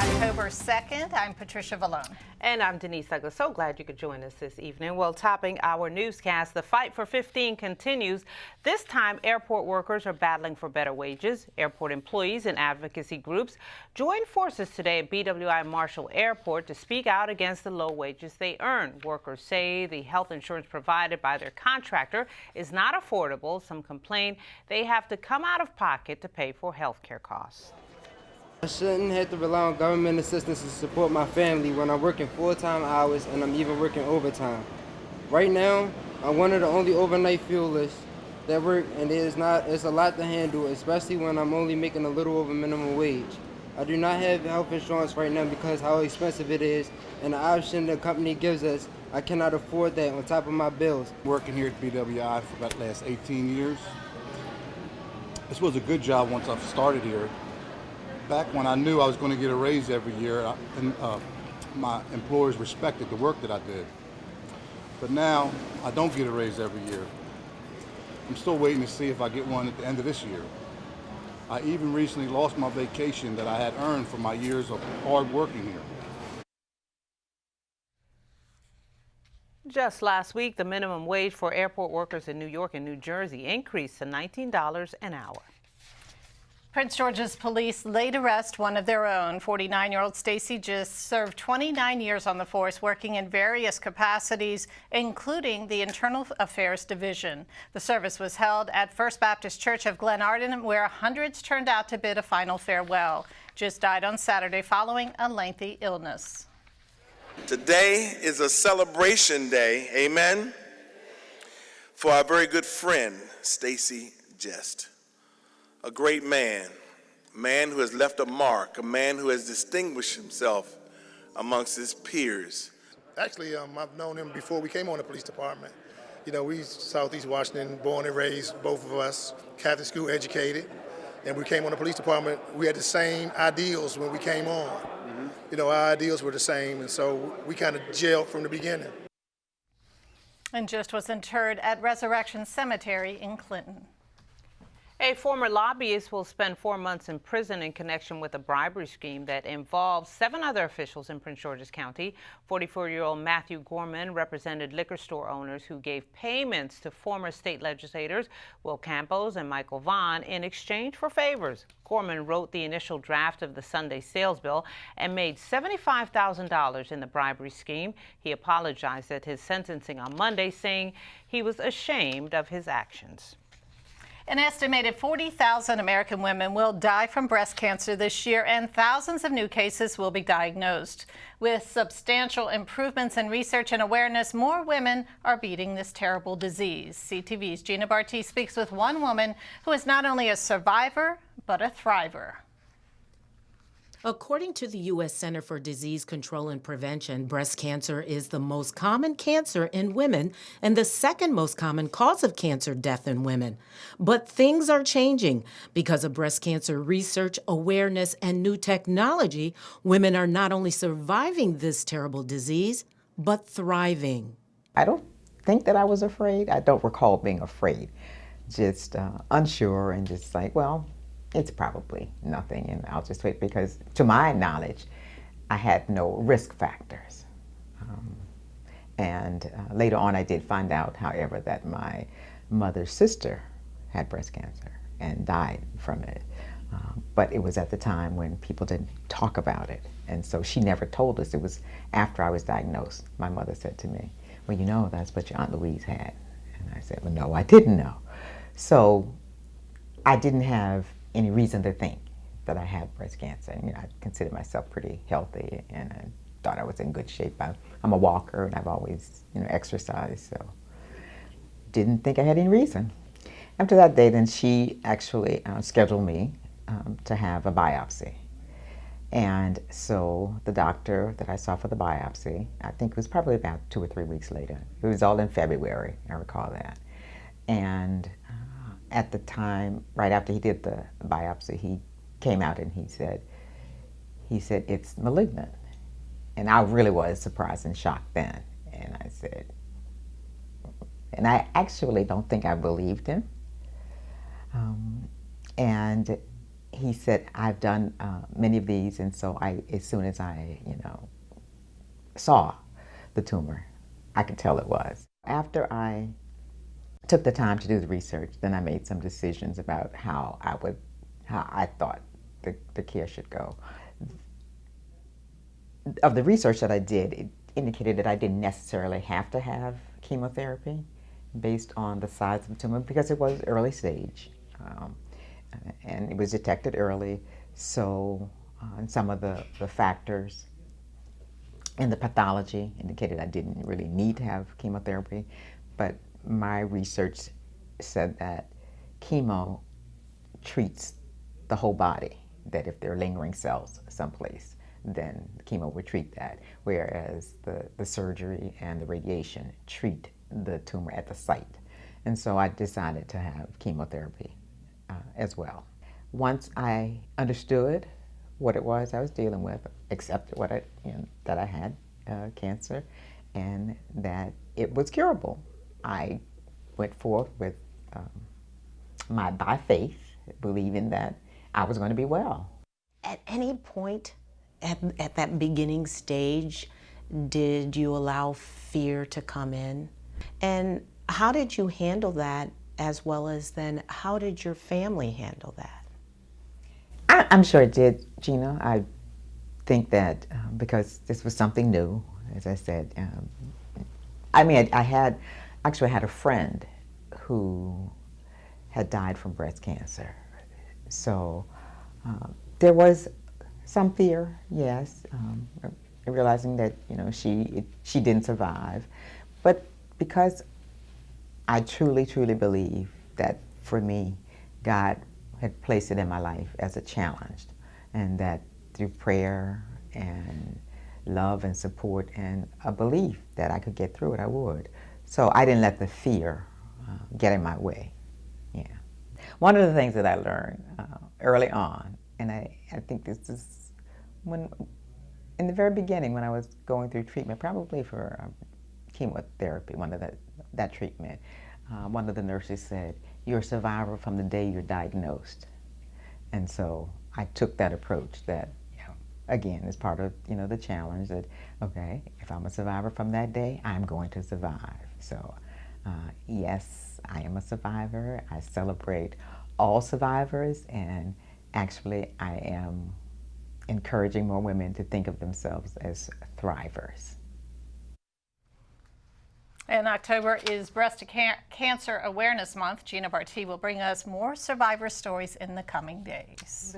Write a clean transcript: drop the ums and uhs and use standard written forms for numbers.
October 2nd. I'm Patricia Vallone. And I'm Denise Douglas. So glad you could join us this evening. Well, topping our newscast, the fight for 15 continues. This time, airport workers are battling for better wages. Airport employees and advocacy groups joined forces today at BWI Marshall Airport to speak out against the low wages they earn. Workers say the health insurance provided by their contractor is not affordable. Some complain they have to come out of pocket to pay for health care costs. I shouldn't have to rely on government assistance to support my family when I'm working full-time hours and I'm even working overtime. Right now, I'm one of the only overnight fuelers that work, and it's a lot to handle, especially when I'm only making a little over minimum wage. I do not have health insurance right now because how expensive it is, and the option the company gives us, I cannot afford that on top of my bills. Working here at BWI for about the last 18 years. This was a good job once I started here. Back when I knew I was going to get a raise every year, my employers respected the work that I did. But now, I don't get a raise every year. I'm still waiting to see if I get one at the end of this year. I even recently lost my vacation that I had earned from my years of hard working here. Just last week, the minimum wage for airport workers in New York and New Jersey increased to $19 an hour. Prince George's police laid arrest one of their own. 49-year-old Stacy Gist served 29 years on the force, working in various capacities, including the Internal Affairs Division. The service was held at First Baptist Church of Glenarden, where hundreds turned out to bid a final farewell. Gist died on Saturday following a lengthy illness. Today is a celebration day, amen, for our very good friend, Stacy Gist. A great man, a man who has left a mark, a man who has distinguished himself amongst his peers. Actually, I've known him before we came on the police department. You know, we Southeast Washington, born and raised, both of us, Catholic school educated, and we came on the police department. We had the same ideals when we came on. You know, our ideals were the same, and so we kind of gelled from the beginning. And Gist was interred at Resurrection Cemetery in Clinton. A former lobbyist will spend 4 months in prison in connection with a bribery scheme that involves 7 other officials in Prince George's County. 44-year-old Matthew Gorman represented liquor store owners who gave payments to former state legislators Will Campos and Michael Vaughn in exchange for favors. Gorman wrote the initial draft of the Sunday sales bill and made $75,000 in the bribery scheme. He apologized at his sentencing on Monday, saying he was ashamed of his actions. An estimated 40,000 American women will die from breast cancer this year, and thousands of new cases will be diagnosed. With substantial improvements in research and awareness, more women are beating this terrible disease. CTV's Gina Barty speaks with one woman who is not only a survivor, but a thriver. According to the U.S. Center for Disease Control and Prevention, breast cancer is the most common cancer in women and the second most common cause of cancer death in women. But things are changing. Because of breast cancer research, awareness, and new technology, women are not only surviving this terrible disease, but thriving. I don't think that I was afraid. I don't recall being afraid. Just unsure and just like, well, it's probably nothing, and I'll just wait, because to my knowledge, I had no risk factors. Later on, I did find out, however, that my mother's sister had breast cancer and died from it. But it was at the time when people didn't talk about it, and so she never told us. It was after I was diagnosed. My mother said to me, well, you know, that's what your Aunt Louise had. And I said, well, no, I didn't know. So I didn't have any reason to think that I had breast cancer. You know, I consider myself pretty healthy, and I thought I was in good shape. I'm a walker, and I've always, exercised, so didn't think I had any reason. After that day, then she actually scheduled me to have a biopsy. And so the doctor that I saw for the biopsy, I think it was probably about 2 or 3 weeks later. It was all in February, I recall that. And at the time, right after he did the biopsy, he came out and he said, it's malignant. And I really was surprised and shocked then. And I said, and I actually don't think I believed him. And he said, I've done many of these, and so as soon as I, saw the tumor, I could tell it was. After I took the time to do the research, then I made some decisions about how I thought the care should go. Of the research that I did, it indicated that I didn't necessarily have to have chemotherapy based on the size of the tumor because it was early stage. And it was detected early, so and some of the factors in the pathology indicated I didn't really need to have chemotherapy, but my research said that chemo treats the whole body, that if there are lingering cells someplace, then chemo would treat that, whereas the surgery and the radiation treat the tumor at the site. And so I decided to have chemotherapy as well. Once I understood what it was I was dealing with, accepted that I had cancer and that it was curable, I went forth with by faith, believing that I was going to be well. At any point at that beginning stage, did you allow fear to come in? And how did you handle that, as well as then how did your family handle that? I'm sure it did, Gina. I think that because this was something new, as I said, I actually had a friend who had died from breast cancer. So there was some fear, yes, realizing that she didn't survive. But because I truly, truly believe that for me, God had placed it in my life as a challenge, and that through prayer and love and support and a belief that I could get through it, I would. So I didn't let the fear get in my way. Yeah. One of the things that I learned early on, and I think this is in the very beginning when I was going through treatment, probably for chemotherapy, that treatment, one of the nurses said, "You're a survivor from the day you're diagnosed." And so I took that approach that, again, is part of, the challenge that, okay, if I'm a survivor from that day, I'm going to survive. So, yes, I am a survivor. I celebrate all survivors, and actually I am encouraging more women to think of themselves as thrivers. And October is Breast Cancer Awareness Month. Gina Barty will bring us more survivor stories in the coming days.